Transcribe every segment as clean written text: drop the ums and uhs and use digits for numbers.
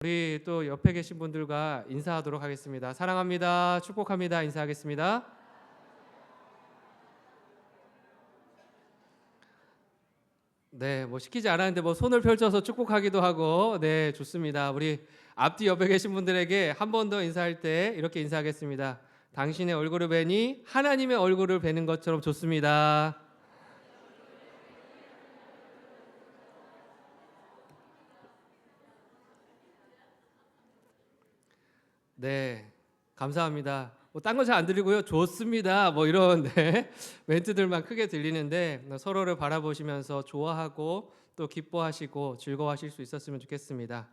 우리 또 옆에 계신 분들과 인사하도록 하겠습니다. 사랑합니다. 축복합니다. 인사하겠습니다. 네, 뭐 시키지 않았는데 뭐 손을 펼쳐서 축복하기도 하고, 네, 좋습니다. 우리 앞뒤 옆에 계신 분들에게 한 번 더 인사할 때 이렇게 인사하겠습니다. 당신의 얼굴을 뵈니 하나님의 얼굴을 뵈는 것처럼 좋습니다. 네, 감사합니다. 뭐 딴 거 잘 안 들리고요. 좋습니다. 뭐 이런 네, 멘트들만 크게 들리는데 서로를 바라보시면서 좋아하고 또 기뻐하시고 즐거워하실 수 있었으면 좋겠습니다.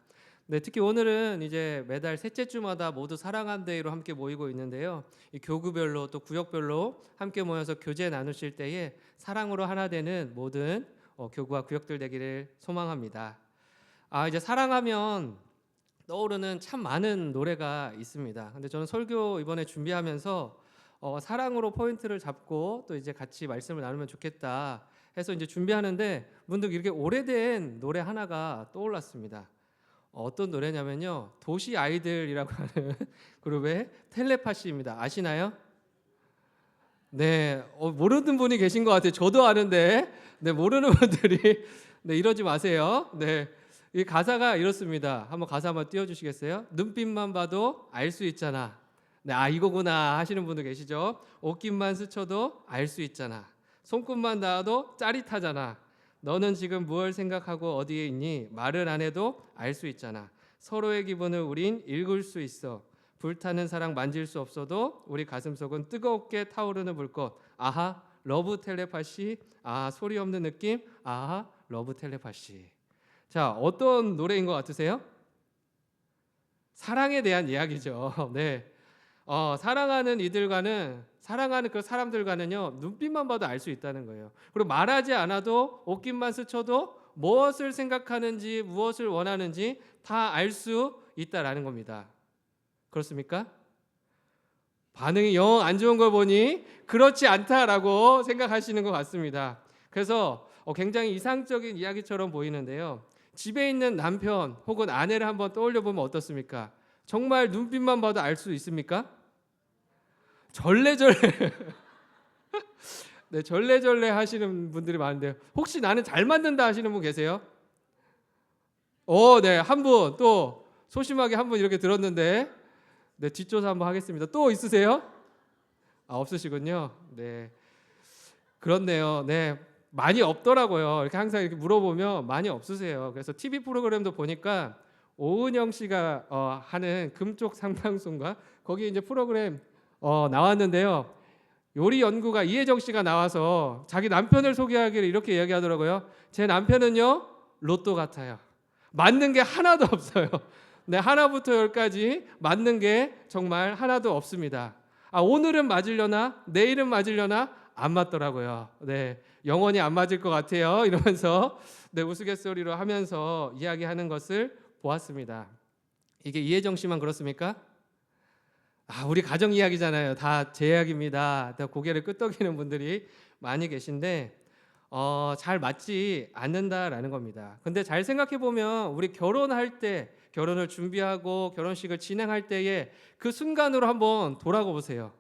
네, 특히 오늘은 이제 매달 셋째 주마다 모두 사랑한 데이로 함께 모이고 있는데요. 이 교구별로 또 구역별로 함께 모여서 교제 나누실 때에 사랑으로 하나 되는 모든 교구와 구역들 되기를 소망합니다. 이제 사랑하면 떠오르는 참 많은 노래가 있습니다. 근데 저는 설교 이번에 준비하면서 사랑으로 포인트를 잡고 또 이제 같이 말씀을 나누면 좋겠다 해서 이제 준비하는데 문득 이렇게 오래된 노래 하나가 떠올랐습니다. 어떤 노래냐면요, 도시 아이들이라고 하는 그룹의 텔레파시입니다. 아시나요? 네, 모르는 분이 계신 것 같아요. 저도 아는데, 네, 모르는 분들이 네, 이러지 마세요. 네, 이 가사가 이렇습니다. 한번 가사 한번 띄워주시겠어요? 눈빛만 봐도 알 수 있잖아. 네, 이거구나 하시는 분들 계시죠? 옷깃만 스쳐도 알 수 있잖아. 손끝만 닿아도 짜릿하잖아. 너는 지금 무엇을 생각하고 어디에 있니? 말을 안 해도 알 수 있잖아. 서로의 기분을 우린 읽을 수 있어. 불타는 사랑 만질 수 없어도 우리 가슴속은 뜨겁게 타오르는 불꽃. 아하, 러브 텔레파시. 소리 없는 느낌. 아하, 러브 텔레파시. 자, 어떤 노래인 것 같으세요? 사랑에 대한 이야기죠. 네, 사랑하는 사랑하는 그 사람들과는요, 눈빛만 봐도 알 수 있다는 거예요. 그리고 말하지 않아도 옷깃만 스쳐도 무엇을 생각하는지 무엇을 원하는지 다 알 수 있다라는 겁니다. 그렇습니까? 반응이 영 안 좋은 걸 보니 그렇지 않다라고 생각하시는 것 같습니다. 그래서 굉장히 이상적인 이야기처럼 보이는데요. 집에 있는 남편 혹은 아내를 한번 떠올려 보면 어떻습니까? 정말 눈빛만 봐도 알 수 있습니까? 절레절레 네, 절레절레 하시는 분들이 많은데요. 혹시 나는 잘 맞는다 하시는 분 계세요? 네, 한 분 또 소심하게 한 분 이렇게 들었는데, 네, 뒷조사 한번 하겠습니다. 또 있으세요? 없으시군요. 네, 그렇네요. 네, 많이 없더라고요. 이렇게 항상 이렇게 물어보면 많이 없으세요. 그래서 TV 프로그램도 보니까 오은영 씨가 하는 금쪽 상방송가 거기 이제 프로그램 나왔는데요. 요리 연구가 이혜정 씨가 나와서 자기 남편을 소개하기를 이렇게 이야기하더라고요. 제 남편은요, 로또 같아요. 맞는 게 하나도 없어요. 네, 하나부터 열까지 맞는 게 정말 하나도 없습니다. 오늘은 맞으려나 내일은 맞으려나 안 맞더라고요. 네, 영원히 안 맞을 것 같아요. 이러면서 네, 우스갯소리로 하면서 이야기하는 것을 보았습니다. 이게 이혜정 씨만 그렇습니까? 우리 가정 이야기잖아요. 다 제 이야기입니다. 다 고개를 끄덕이는 분들이 많이 계신데 잘 맞지 않는다라는 겁니다. 근데 잘 생각해 보면 우리 결혼할 때, 결혼을 준비하고 결혼식을 진행할 때에 그 순간으로 한번 돌아가 보세요.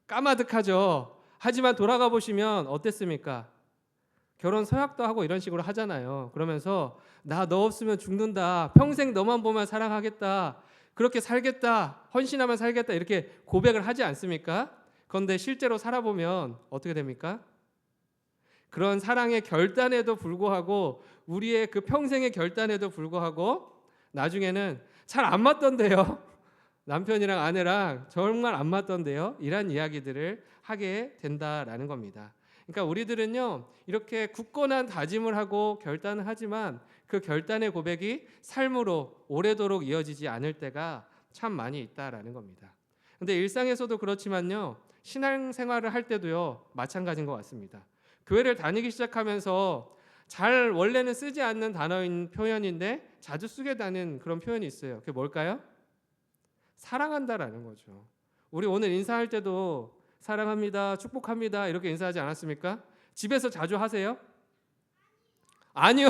까마득하죠. 하지만 돌아가 보시면 어땠습니까? 결혼 서약도 하고 이런 식으로 하잖아요. 그러면서 나 너 없으면 죽는다. 평생 너만 보면 사랑하겠다. 그렇게 살겠다. 헌신하면 살겠다. 이렇게 고백을 하지 않습니까? 그런데 실제로 살아보면 어떻게 됩니까? 그런 사랑의 결단에도 불구하고, 우리의 그 평생의 결단에도 불구하고 나중에는 잘 안 맞던데요. 남편이랑 아내랑 정말 안 맞던데요. 이런 이야기들을 하게 된다라는 겁니다. 그러니까 우리들은요, 이렇게 굳건한 다짐을 하고 결단을 하지만 그 결단의 고백이 삶으로 오래도록 이어지지 않을 때가 참 많이 있다라는 겁니다. 근데 일상에서도 그렇지만요, 신앙생활을 할 때도요, 마찬가지인 것 같습니다. 교회를 다니기 시작하면서 잘 원래는 쓰지 않는 단어인 표현인데 자주 쓰게 되는 그런 표현이 있어요. 그게 뭘까요? 사랑한다라는 거죠. 우리 오늘 인사할 때도 사랑합니다, 축복합니다 이렇게 인사하지 않았습니까? 집에서 자주 하세요? 아니요.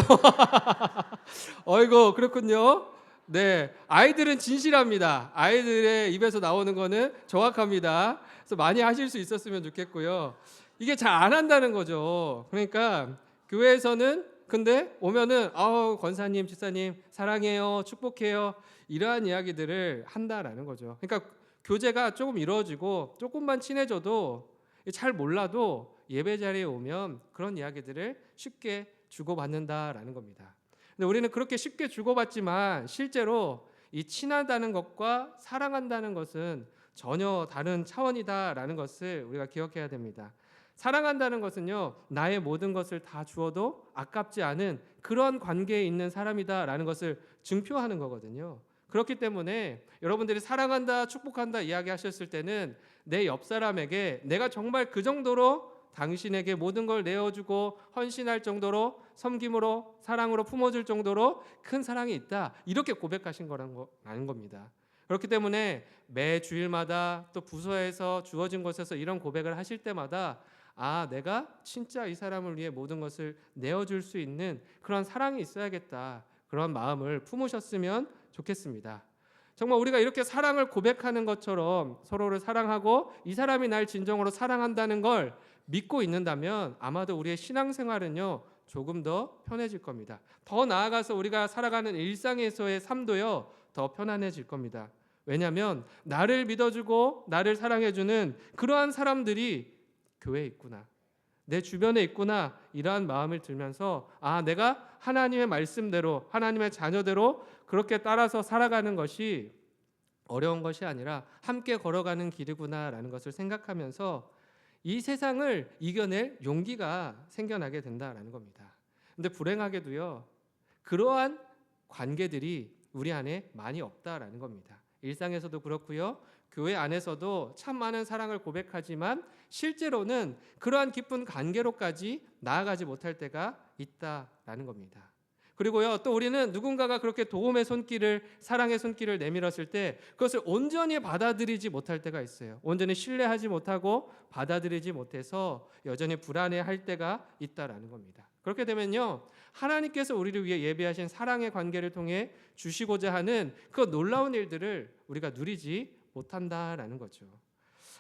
어이구, 그렇군요. 네, 아이들은 진실합니다. 아이들의 입에서 나오는 거는 정확합니다. 그래서 많이 하실 수 있었으면 좋겠고요. 이게 잘 안 한다는 거죠. 그러니까 교회에서는 근데 오면은 권사님, 집사님 사랑해요, 축복해요 이러한 이야기들을 한다라는 거죠. 그러니까 교제가 조금 이루어지고 조금만 친해져도 잘 몰라도 예배 자리에 오면 그런 이야기들을 쉽게 주고받는다라는 겁니다. 근데 우리는 그렇게 쉽게 주고받지만 실제로 이 친하다는 것과 사랑한다는 것은 전혀 다른 차원이다라는 것을 우리가 기억해야 됩니다. 사랑한다는 것은요, 나의 모든 것을 다 주어도 아깝지 않은 그런 관계에 있는 사람이다라는 것을 증표하는 거거든요. 그렇기 때문에 여러분들이 사랑한다, 축복한다 이야기하셨을 때는 내 옆 사람에게 내가 정말 그 정도로 당신에게 모든 걸 내어주고 헌신할 정도로 섬김으로 사랑으로 품어줄 정도로 큰 사랑이 있다 이렇게 고백하신 거라는 겁니다. 그렇기 때문에 매 주일마다 또 부서에서 주어진 곳에서 이런 고백을 하실 때마다 내가 진짜 이 사람을 위해 모든 것을 내어줄 수 있는 그런 사랑이 있어야겠다 그런 마음을 품으셨으면 좋겠습니다. 정말 우리가 이렇게 사랑을 고백하는 것처럼 서로를 사랑하고 이 사람이 날 진정으로 사랑한다는 걸 믿고 있는다면 아마도 우리의 신앙생활은요 조금 더 편해질 겁니다. 더 나아가서 우리가 살아가는 일상에서의 삶도요 더 편안해질 겁니다. 왜냐하면 나를 믿어주고 나를 사랑해주는 그러한 사람들이 교회에 있구나, 내 주변에 있구나 이러한 마음을 들면서 내가 하나님의 말씀대로 하나님의 자녀대로 그렇게 따라서 살아가는 것이 어려운 것이 아니라 함께 걸어가는 길이구나라는 것을 생각하면서 이 세상을 이겨낼 용기가 생겨나게 된다라는 겁니다. 근데 불행하게도요 그러한 관계들이 우리 안에 많이 없다라는 겁니다. 일상에서도 그렇고요 교회 안에서도 참 많은 사랑을 고백하지만 실제로는 그러한 깊은 관계로까지 나아가지 못할 때가 있다라는 겁니다. 그리고요 또 우리는 누군가가 그렇게 도움의 손길을 사랑의 손길을 내밀었을 때 그것을 온전히 받아들이지 못할 때가 있어요. 온전히 신뢰하지 못하고 받아들이지 못해서 여전히 불안해할 때가 있다라는 겁니다. 그렇게 되면요 하나님께서 우리를 위해 예비하신 사랑의 관계를 통해 주시고자 하는 그 놀라운 일들을 우리가 누리지 못한다라는 거죠.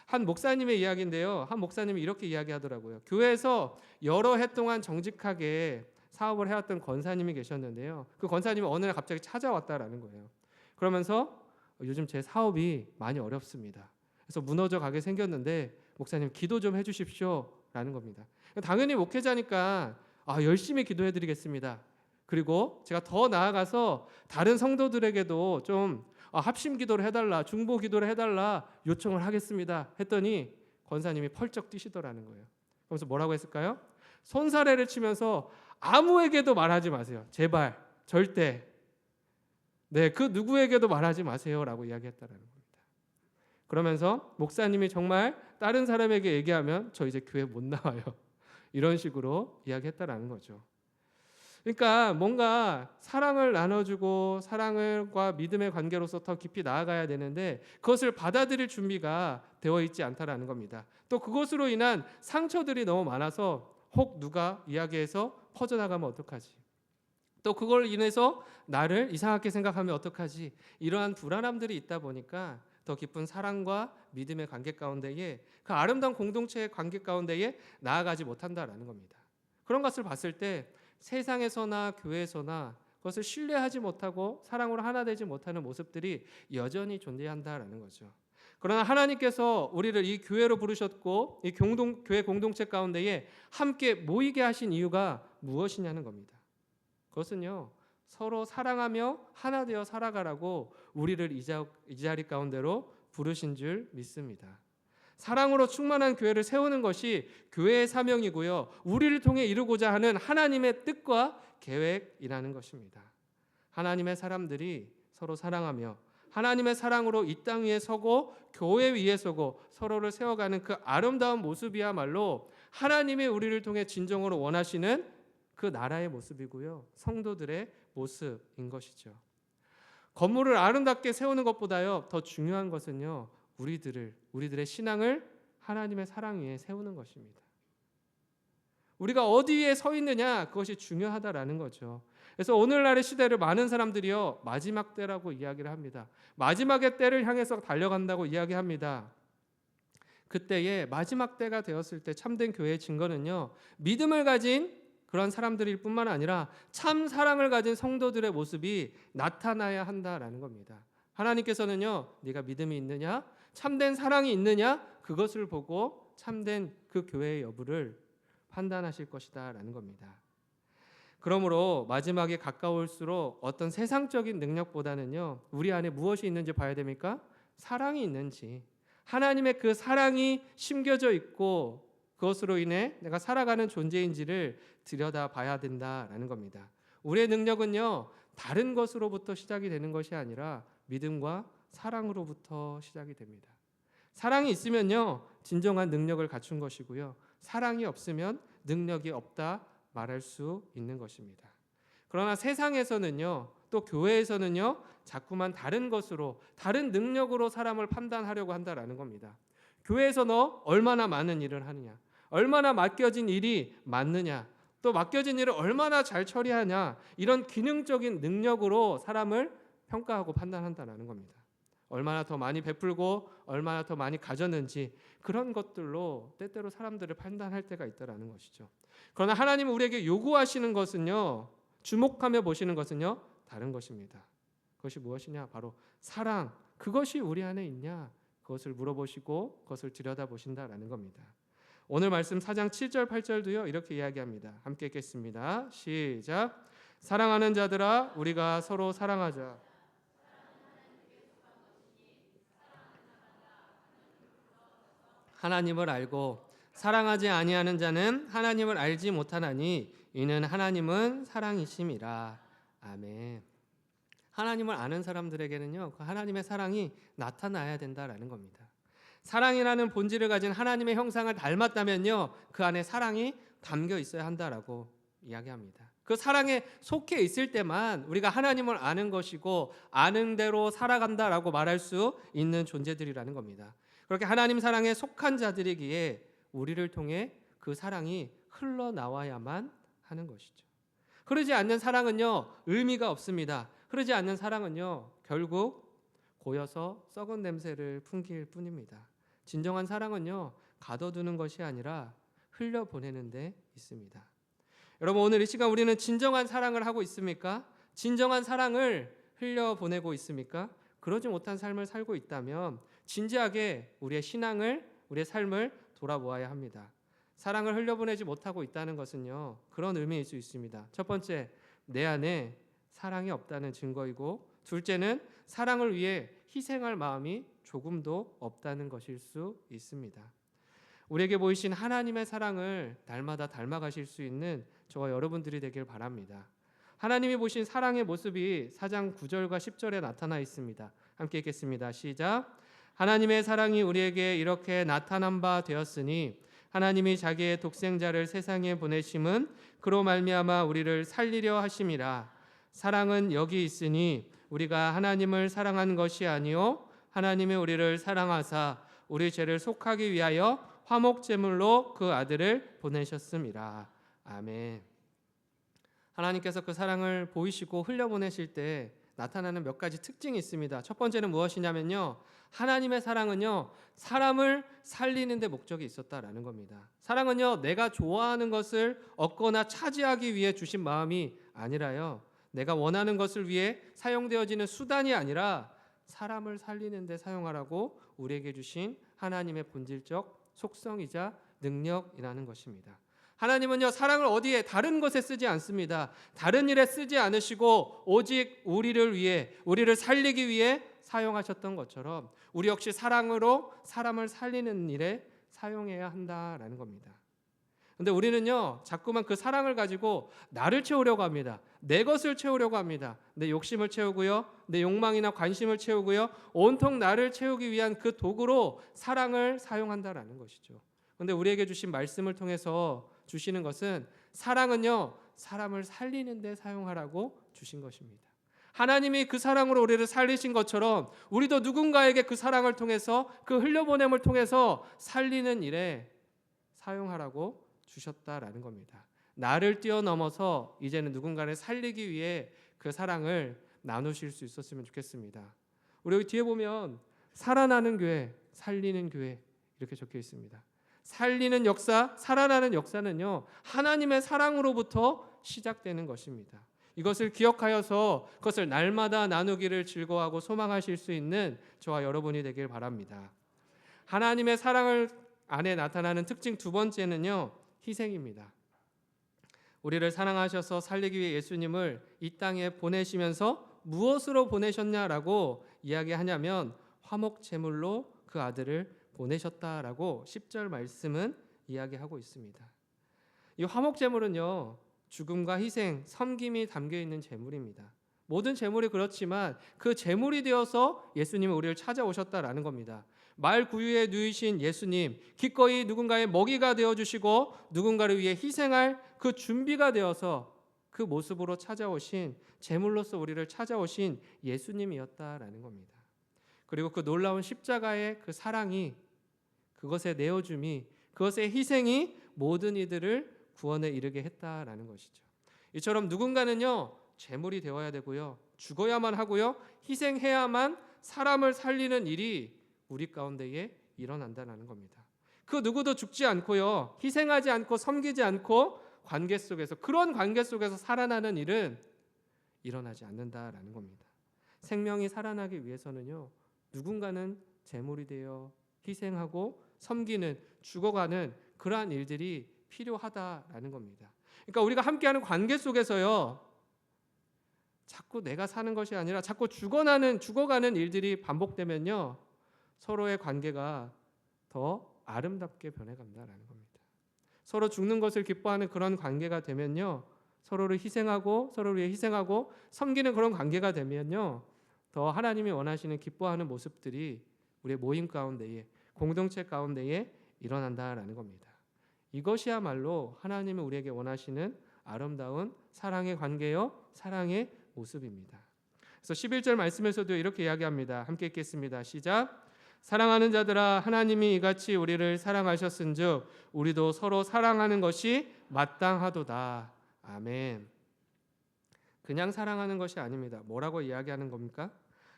한 목사님의 이야기인데요, 한 목사님이 이렇게 이야기하더라고요. 교회에서 여러 해 동안 정직하게 사업을 해왔던 권사님이 계셨는데요, 그 권사님이 어느 날 갑자기 찾아왔다라는 거예요. 그러면서 요즘 제 사업이 많이 어렵습니다. 그래서 무너져 가게 생겼는데 목사님 기도 좀 해주십시오 라는 겁니다. 당연히 목회자니까 열심히 기도해드리겠습니다. 그리고 제가 더 나아가서 다른 성도들에게도 좀 합심 기도를 해달라, 중보 기도를 해달라 요청을 하겠습니다 했더니 권사님이 펄쩍 뛰시더라는 거예요. 그러면서 뭐라고 했을까요? 손사래를 치면서 아무에게도 말하지 마세요. 제발, 절대. 그 누구에게도 말하지 마세요라고 이야기했다라는 겁니다. 그러면서 목사님이 정말 다른 사람에게 얘기하면 저 이제 교회 못 나와요. 이런 식으로 이야기했다라는 거죠. 그러니까 뭔가 사랑을 나눠주고 사랑과 믿음의 관계로서 더 깊이 나아가야 되는데 그것을 받아들일 준비가 되어 있지 않다라는 겁니다. 또 그것으로 인한 상처들이 너무 많아서 혹 누가 이야기해서 퍼져나가면 어떡하지? 또 그걸 인해서 나를 이상하게 생각하면 어떡하지? 이러한 불안함들이 있다 보니까 더 깊은 사랑과 믿음의 관계 가운데에 그 아름다운 공동체의 관계 가운데에 나아가지 못한다라는 겁니다. 그런 것을 봤을 때 세상에서나 교회에서나 그것을 신뢰하지 못하고 사랑으로 하나 되지 못하는 모습들이 여전히 존재한다라는 거죠. 그러나 하나님께서 우리를 이 교회로 부르셨고 이 교회 공동체 가운데에 함께 모이게 하신 이유가 무엇이냐는 겁니다. 그것은요 서로 사랑하며 하나 되어 살아가라고 우리를 이 자리 가운데로 부르신 줄 믿습니다. 사랑으로 충만한 교회를 세우는 것이 교회의 사명이고요 우리를 통해 이루고자 하는 하나님의 뜻과 계획이라는 것입니다. 하나님의 사람들이 서로 사랑하며 하나님의 사랑으로 이 땅 위에 서고 교회 위에 서고 서로를 세워가는 그 아름다운 모습이야말로 하나님이 우리를 통해 진정으로 원하시는 그 나라의 모습이고요 성도들의 모습인 것이죠. 건물을 아름답게 세우는 것보다요 더 중요한 것은요 우리들의 신앙을 하나님의 사랑 위에 세우는 것입니다. 우리가 어디에 서 있느냐 그것이 중요하다라는 거죠. 그래서 오늘날의 시대를 많은 사람들이요 마지막 때라고 이야기를 합니다. 마지막의 때를 향해서 달려간다고 이야기합니다. 그때에 마지막 때가 되었을 때 참된 교회의 증거는요, 믿음을 가진 그런 사람들일 뿐만 아니라 참 사랑을 가진 성도들의 모습이 나타나야 한다라는 겁니다. 하나님께서는요, 네가 믿음이 있느냐, 참된 사랑이 있느냐, 그것을 보고 참된 그 교회의 여부를 판단하실 것이다라는 겁니다. 그러므로 마지막에 가까울수록 어떤 세상적인 능력보다는요, 우리 안에 무엇이 있는지 봐야 됩니까? 사랑이 있는지, 하나님의 그 사랑이 심겨져 있고 그것으로 인해 내가 살아가는 존재인지를 들여다봐야 된다라는 겁니다. 우리의 능력은요, 다른 것으로부터 시작이 되는 것이 아니라 믿음과 사랑으로부터 시작이 됩니다. 사랑이 있으면요, 진정한 능력을 갖춘 것이고요, 사랑이 없으면 능력이 없다 말할 수 있는 것입니다. 그러나 세상에서는요, 또 교회에서는요, 자꾸만 다른 것으로, 다른 능력으로 사람을 판단하려고 한다라는 겁니다. 교회에서 너 얼마나 많은 일을 하느냐, 얼마나 맡겨진 일이 많느냐, 또 맡겨진 일을 얼마나 잘 처리하냐, 이런 기능적인 능력으로 사람을 평가하고 판단한다는 겁니다. 얼마나 더 많이 베풀고 얼마나 더 많이 가졌는지, 그런 것들로 때때로 사람들을 판단할 때가 있다라는 것이죠. 그러나 하나님은 우리에게 요구하시는 것은요, 주목하며 보시는 것은요, 다른 것입니다. 그것이 무엇이냐? 바로 사랑. 그것이 우리 안에 있냐? 그것을 물어보시고 그것을 들여다보신다라는 겁니다. 오늘 말씀 4장 7절 8절도요 이렇게 이야기합니다. 함께 읽겠습니다. 시작. 사랑하는 자들아, 우리가 서로 사랑하자. 하나님을 알고 사랑하지 아니하는 자는 하나님을 알지 못하나니 이는 하나님은 사랑이심이라. 아멘. 하나님을 아는 사람들에게는요, 그 하나님의 사랑이 나타나야 된다라는 겁니다. 사랑이라는 본질을 가진 하나님의 형상을 닮았다면요, 그 안에 사랑이 담겨 있어야 한다라고 이야기합니다. 그 사랑에 속해 있을 때만 우리가 하나님을 아는 것이고 아는 대로 살아간다라고 말할 수 있는 존재들이라는 겁니다. 그렇게 하나님 사랑에 속한 자들이기에 우리를 통해 그 사랑이 흘러나와야만 하는 것이죠. 그러지 않는 사랑은요, 의미가 없습니다. 그러지 않는 사랑은요, 결국 고여서 썩은 냄새를 풍길 뿐입니다. 진정한 사랑은요, 가둬두는 것이 아니라 흘려보내는 데 있습니다. 여러분, 오늘 이 시간 우리는 진정한 사랑을 하고 있습니까? 진정한 사랑을 흘려보내고 있습니까? 그러지 못한 삶을 살고 있다면 진지하게 우리의 신앙을, 우리의 삶을 돌아보아야 합니다. 사랑을 흘려보내지 못하고 있다는 것은요, 그런 의미일 수 있습니다. 첫 번째, 내 안에 사랑이 없다는 증거이고, 둘째는 사랑을 위해 희생할 마음이 조금도 없다는 것일 수 있습니다. 우리에게 보이신 하나님의 사랑을 날마다 닮아가실 수 있는 저와 여러분들이 되길 바랍니다. 하나님이 보신 사랑의 모습이 4장 9절과 10절에 나타나 있습니다. 함께 읽겠습니다. 시작. 하나님의 사랑이 우리에게 이렇게 나타난 바 되었으니 하나님이 자기의 독생자를 세상에 보내심은 그로 말미암아 우리를 살리려 하심이라. 사랑은 여기 있으니 우리가 하나님을 사랑한 것이 아니요 하나님이 우리를 사랑하사 우리 죄를 속하기 위하여 화목제물로 그 아들을 보내셨음이라. 아멘. 하나님께서 그 사랑을 보이시고 흘려보내실 때 나타나는 몇 가지 특징이 있습니다. 첫 번째는 무엇이냐면요, 하나님의 사랑은요, 사람을 살리는 데 목적이 있었다라는 겁니다. 사랑은요, 내가 좋아하는 것을 얻거나 차지하기 위해 주신 마음이 아니라요, 내가 원하는 것을 위해 사용되어지는 수단이 아니라 사람을 살리는 데 사용하라고 우리에게 주신 하나님의 본질적 속성이자 능력이라는 것입니다. 하나님은요, 사랑을 어디에 다른 것에 쓰지 않습니다. 다른 일에 쓰지 않으시고 오직 우리를 위해, 우리를 살리기 위해 사용하셨던 것처럼 우리 역시 사랑으로 사람을 살리는 일에 사용해야 한다라는 겁니다. 근데 우리는요, 자꾸만 그 사랑을 가지고 나를 채우려고 합니다. 내 것을 채우려고 합니다. 내 욕심을 채우고요, 내 욕망이나 관심을 채우고요, 온통 나를 채우기 위한 그 도구로 사랑을 사용한다라는 것이죠. 근데 우리에게 주신 말씀을 통해서 주시는 것은 사랑은요, 사람을 살리는 데 사용하라고 주신 것입니다. 하나님이 그 사랑으로 우리를 살리신 것처럼 우리도 누군가에게 그 사랑을 통해서, 그 흘려보냄을 통해서 살리는 일에 사용하라고 주셨다라는 겁니다. 나를 뛰어넘어서 이제는 누군가를 살리기 위해 그 사랑을 나누실 수 있었으면 좋겠습니다. 우리 여기 뒤에 보면 살아나는 교회, 살리는 교회 이렇게 적혀 있습니다. 살리는 역사, 살아나는 역사는요, 하나님의 사랑으로부터 시작되는 것입니다. 이것을 기억하여서 그것을 날마다 나누기를 즐거워하고 소망하실 수 있는 저와 여러분이 되길 바랍니다. 하나님의 사랑을 안에 나타나는 특징 두 번째는요, 희생입니다. 우리를 사랑하셔서 살리기 위해 예수님을 이 땅에 보내시면서 무엇으로 보내셨냐라고 이야기하냐면 화목 제물로 그 아들을 보내셨다라고 10절 말씀은 이야기하고 있습니다. 이 화목 제물은요, 죽음과 희생, 섬김이 담겨 있는 제물입니다. 모든 제물이 그렇지만 그 제물이 되어서 예수님은 우리를 찾아오셨다라는 겁니다. 말구유에 누이신 예수님, 기꺼이 누군가의 먹이가 되어주시고 누군가를 위해 희생할 그 준비가 되어서 그 모습으로 찾아오신, 제물로서 우리를 찾아오신 예수님이었다라는 겁니다. 그리고 그 놀라운 십자가의 그 사랑이, 그것의 내어줌이, 그것의 희생이 모든 이들을 구원에 이르게 했다라는 것이죠. 이처럼 누군가는요, 제물이 되어야 되고요, 죽어야만 하고요, 희생해야만 사람을 살리는 일이 우리 가운데에 일어난다는 겁니다. 그 누구도 죽지 않고요, 희생하지 않고 섬기지 않고 관계 속에서, 그런 관계 속에서 살아나는 일은 일어나지 않는다라는 겁니다. 생명이 살아나기 위해서는요, 누군가는 제물이 되어 희생하고 섬기는, 죽어가는 그러한 일들이 필요하다라는 겁니다. 그러니까 우리가 함께하는 관계 속에서요, 자꾸 내가 사는 것이 아니라 자꾸 죽어가는 일들이 반복되면요, 서로의 관계가 더 아름답게 변해간다라는 겁니다. 서로 죽는 것을 기뻐하는 그런 관계가 되면요, 서로를 희생하고 서로를 위해 희생하고 섬기는 그런 관계가 되면요, 더 하나님이 원하시는 기뻐하는 모습들이 우리의 모임 가운데에, 공동체 가운데에 일어난다라는 겁니다. 이것이야말로 하나님이 우리에게 원하시는 아름다운 사랑의 관계요, 사랑의 모습입니다. 그래서 11절 말씀에서도 이렇게 이야기합니다. 함께 읽겠습니다. 시작. 사랑하는 자들아, 하나님이 이같이 우리를 사랑하셨은즉 우리도 서로 사랑하는 것이 마땅하도다. 아멘. 그냥 사랑하는 것이 아닙니다. 뭐라고 이야기하는 겁니까?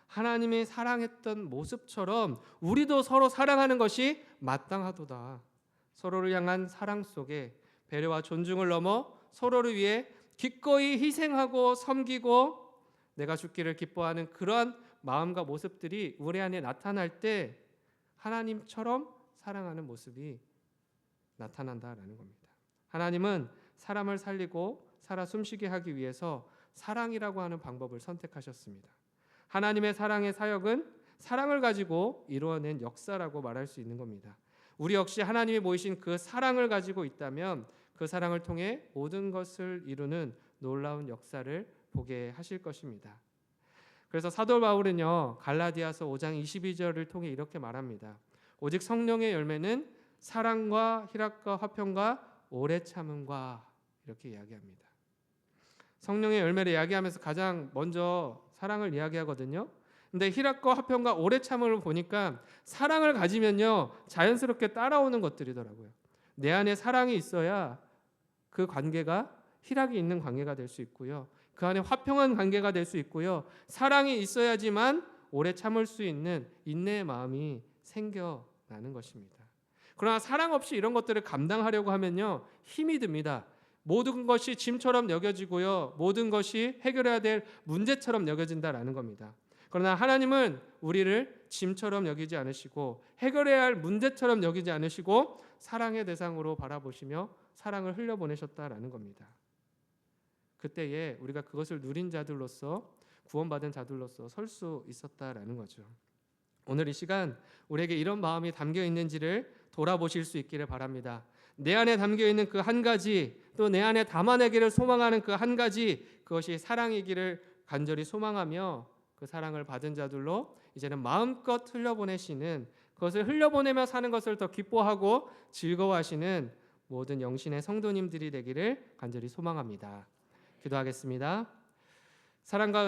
하나님이 사랑했던 모습처럼 우리도 서로 사랑하는 것이 마땅하도다. 서로를 향한 사랑 속에 배려와 존중을 넘어 서로를 위해 기꺼이 희생하고 섬기고 내가 죽기를 기뻐하는 그러한 마음과 모습들이 우리 안에 나타날 때 하나님처럼 사랑하는 모습이 나타난다라는 겁니다. 하나님은 사람을 살리고 살아 숨쉬게 하기 위해서 사랑이라고 하는 방법을 선택하셨습니다. 하나님의 사랑의 사역은 사랑을 가지고 이루어낸 역사라고 말할 수 있는 겁니다. 우리 역시 하나님이 보이신 그 사랑을 가지고 있다면 그 사랑을 통해 모든 것을 이루는 놀라운 역사를 보게 하실 것입니다. 그래서 사도 바울은요, 갈라디아서 5장 22절을 통해 이렇게 말합니다. 오직 성령의 열매는 사랑과 희락과 화평과 오래 참음과, 이렇게 이야기합니다. 성령의 열매를 이야기하면서 가장 먼저 사랑을 이야기하거든요. 근데 희락과 화평과 오래 참음을 보니까 사랑을 가지면요, 자연스럽게 따라오는 것들이더라고요. 내 안에 사랑이 있어야 그 관계가 희락이 있는 관계가 될 수 있고요, 그 안에 화평한 관계가 될 수 있고요, 사랑이 있어야지만 오래 참을 수 있는 인내의 마음이 생겨나는 것입니다. 그러나 사랑 없이 이런 것들을 감당하려고 하면요, 힘이 듭니다. 모든 것이 짐처럼 여겨지고요, 모든 것이 해결해야 될 문제처럼 여겨진다라는 겁니다. 그러나 하나님은 우리를 짐처럼 여기지 않으시고 해결해야 할 문제처럼 여기지 않으시고 사랑의 대상으로 바라보시며 사랑을 흘려보내셨다라는 겁니다. 그때에 우리가 그것을 누린 자들로서, 구원받은 자들로서 설 수 있었다라는 거죠. 오늘 이 시간 우리에게 이런 마음이 담겨 있는지를 돌아보실 수 있기를 바랍니다. 내 안에 담겨 있는 그 한 가지, 또 내 안에 담아내기를 소망하는 그 한 가지, 그것이 사랑이기를 간절히 소망하며 그 사랑을 받은 자들로 이제는 마음껏 흘려보내시는, 그것을 흘려보내며 사는 것을 더 기뻐하고 즐거워하시는 모든 영신의 성도님들이 되기를 간절히 소망합니다. 기도하겠습니다. 사랑과